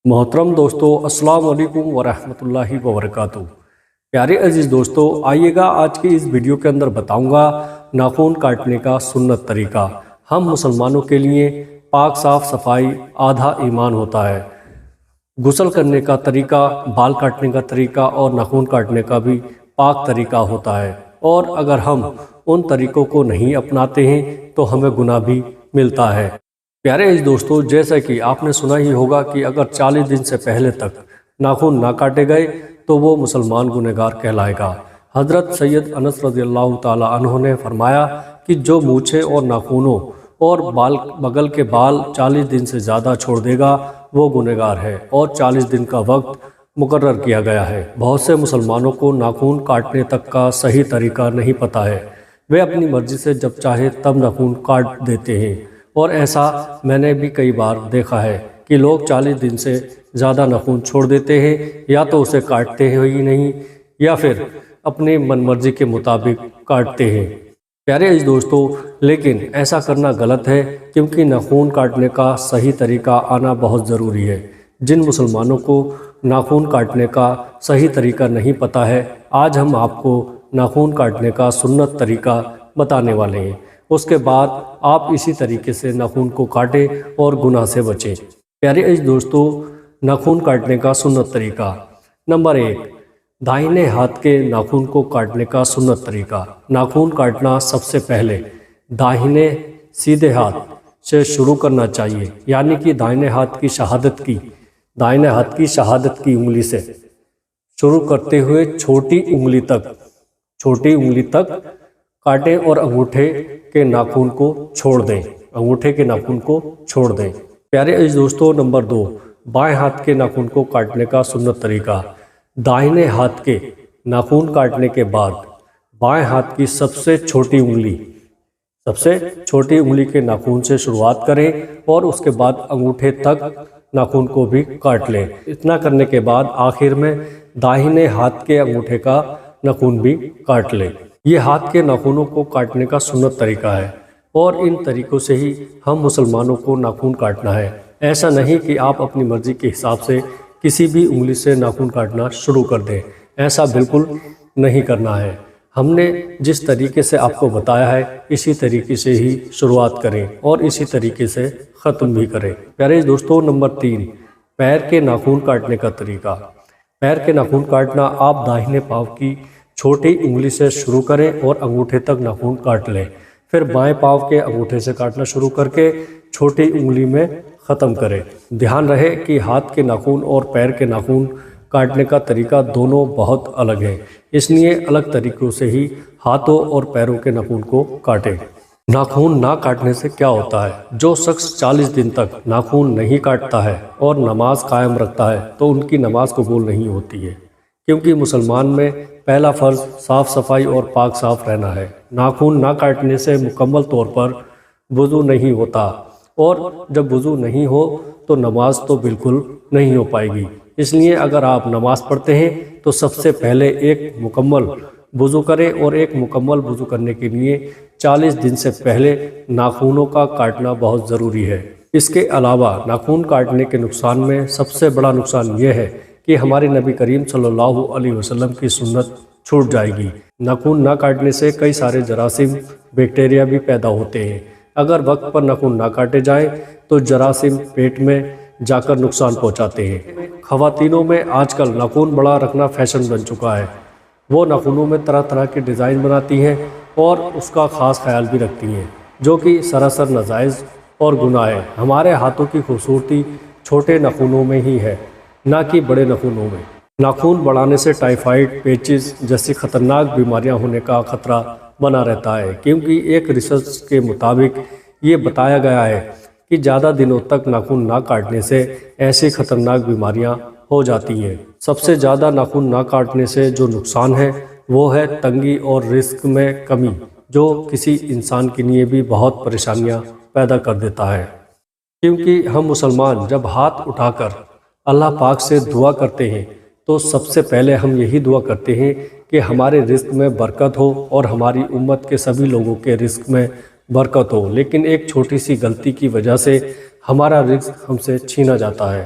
محترم دوستو السلام علیکم ورحمۃ اللہ وبرکاتہ۔ پیارے عزیز دوستو، آئیے گا آج کی اس ویڈیو کے اندر بتاؤں گا ناخن کاٹنے کا سنت طریقہ۔ ہم مسلمانوں کے لیے پاک صاف صفائی آدھا ایمان ہوتا ہے۔ غسل کرنے کا طریقہ، بال کاٹنے کا طریقہ اور ناخن کاٹنے کا بھی پاک طریقہ ہوتا ہے، اور اگر ہم ان طریقوں کو نہیں اپناتے ہیں تو ہمیں گناہ بھی ملتا ہے۔ پیارے عزیز دوستو، جیسا کہ آپ نے سنا ہی ہوگا کہ اگر 40 دن سے پہلے تک ناخن نہ کاٹے گئے تو وہ مسلمان گنہگار کہلائے گا۔ حضرت سید انس رضی اللہ تعالی عنہ نے فرمایا کہ جو مونچھیں اور ناخنوں اور بغل کے بال 40 دن سے زیادہ چھوڑ دے گا وہ گنہگار ہے، اور 40 دن کا وقت مقرر کیا گیا ہے۔ بہت سے مسلمانوں کو ناخن کاٹنے تک کا صحیح طریقہ نہیں پتہ ہے، وہ اپنی مرضی سے جب چاہے تب ناخن کاٹ دیتے ہیں، اور ایسا میں نے بھی کئی بار دیکھا ہے کہ لوگ 40 دن سے زیادہ ناخن چھوڑ دیتے ہیں، یا تو اسے کاٹتے ہی نہیں یا پھر اپنی من مرضی کے مطابق کاٹتے ہیں۔ پیارے عزیز دوستو، لیکن ایسا کرنا غلط ہے، کیونکہ ناخن کاٹنے کا صحیح طریقہ آنا بہت ضروری ہے۔ جن مسلمانوں کو ناخن کاٹنے کا صحیح طریقہ نہیں پتہ ہے، آج ہم آپ کو ناخن کاٹنے کا سنت طریقہ بتانے والے ہیں۔ اس کے بعد آپ اسی طریقے سے ناخن کو کاٹیں اور گناہ سے بچیں۔ پیارے عزیز دوستو، ناخن کاٹنے کا سنت طریقہ نمبر 1، دائیں ہاتھ کے ناخن کو کاٹنے کا سنت طریقہ۔ ناخن کاٹنا سب سے پہلے داہنے سیدھے ہاتھ سے شروع کرنا چاہیے، یعنی کہ دائیں ہاتھ کی شہادت کی انگلی سے شروع کرتے ہوئے چھوٹی انگلی تک کاٹیں اور انگوٹھے کے ناخن کو چھوڑ دیں۔ پیارے عزیز دوستو، نمبر 2، بائیں ہاتھ کے ناخن کو کاٹنے کا سنت طریقہ۔ دائیں ہاتھ کے ناخن کاٹنے کے بعد بائیں ہاتھ کی سب سے چھوٹی انگلی کے ناخن سے شروعات کریں، اور اس کے بعد انگوٹھے تک ناخن کو بھی کاٹ لیں۔ اتنا کرنے کے بعد آخر میں دائیں ہاتھ کے انگوٹھے کا ناخن بھی کاٹ لیں۔ یہ ہاتھ کے ناخنوں کو کاٹنے کا سنت طریقہ ہے، اور ان طریقوں سے ہی ہم مسلمانوں کو ناخن کاٹنا ہے۔ ایسا نہیں کہ آپ اپنی مرضی کے حساب سے کسی بھی انگلی سے ناخن کاٹنا شروع کر دیں، ایسا بالکل نہیں کرنا ہے۔ ہم نے جس طریقے سے آپ کو بتایا ہے اسی طریقے سے ہی شروعات کریں اور اسی طریقے سے ختم بھی کریں۔ پیارے دوستو، نمبر 3، پیر کے ناخن کاٹنے کا طریقہ۔ پیر کے ناخن کاٹنا، آپ داہنے پاؤں کی چھوٹی انگلی سے شروع کریں اور انگوٹھے تک ناخن کاٹ لیں، پھر بائیں پاؤں کے انگوٹھے سے کاٹنا شروع کر کے چھوٹی انگلی میں ختم کریں۔ دھیان رہے کہ ہاتھ کے ناخن اور پیر کے ناخن کاٹنے کا طریقہ دونوں بہت الگ ہے، اس لیے الگ طریقوں سے ہی ہاتھوں اور پیروں کے ناخن کو کاٹیں۔ ناخن نہ کاٹنے سے کیا ہوتا ہے؟ جو شخص 40 دن تک ناخن نہیں کاٹتا ہے اور نماز قائم رکھتا ہے تو ان کی نماز قبول نہیں ہوتی ہے، کیونکہ مسلمان میں پہلا فرض صاف صفائی اور پاک صاف رہنا ہے۔ ناخن نہ کاٹنے سے مکمل طور پر وضو نہیں ہوتا، اور جب وضو نہیں ہو تو نماز تو بالکل نہیں ہو پائے گی۔ اس لیے اگر آپ نماز پڑھتے ہیں تو سب سے پہلے ایک مکمل وضو کریں، اور ایک مکمل وضو کرنے کے لیے 40 دن سے پہلے ناخنوں کا کاٹنا بہت ضروری ہے۔ اس کے علاوہ ناخن کاٹنے کے نقصان میں سب سے بڑا نقصان یہ ہے کہ ہمارے نبی کریم صلی اللہ علیہ وسلم کی سنت چھوٹ جائے گی۔ ناخن نہ کاٹنے سے کئی سارے جراثیم، بیکٹیریا بھی پیدا ہوتے ہیں۔ اگر وقت پر ناخن نہ کاٹے جائیں تو جراثیم پیٹ میں جا کر نقصان پہنچاتے ہیں۔ خواتینوں میں آج کل ناخن بڑا رکھنا فیشن بن چکا ہے، وہ ناخنوں میں طرح طرح کے ڈیزائن بناتی ہیں اور اس کا خاص خیال بھی رکھتی ہیں، جو کہ سراسر ناجائز اور گناہ ہے۔ ہمارے ہاتھوں کی خوبصورتی چھوٹے ناخنوں میں ہی ہے، نہ کہ بڑے ناخنوں میں۔ ناخن بڑھانے سے ٹائیفائڈ، پیچز جیسی خطرناک بیماریاں ہونے کا خطرہ بنا رہتا ہے، کیونکہ ایک ریسرچ کے مطابق یہ بتایا گیا ہے کہ زیادہ دنوں تک ناخن نہ کاٹنے سے ایسی خطرناک بیماریاں ہو جاتی ہیں۔ سب سے زیادہ ناخن نہ کاٹنے سے جو نقصان ہے وہ ہے تنگی اور رزق میں کمی، جو کسی انسان کے لیے بھی بہت پریشانیاں پیدا کر دیتا ہے۔ کیونکہ ہم مسلمان جب ہاتھ اٹھا کر اللہ پاک سے دعا کرتے ہیں تو سب سے پہلے ہم یہی دعا کرتے ہیں کہ ہمارے رزق میں برکت ہو اور ہماری امت کے سبھی لوگوں کے رزق میں برکت ہو، لیکن ایک چھوٹی سی غلطی کی وجہ سے ہمارا رزق ہم سے چھینا جاتا ہے۔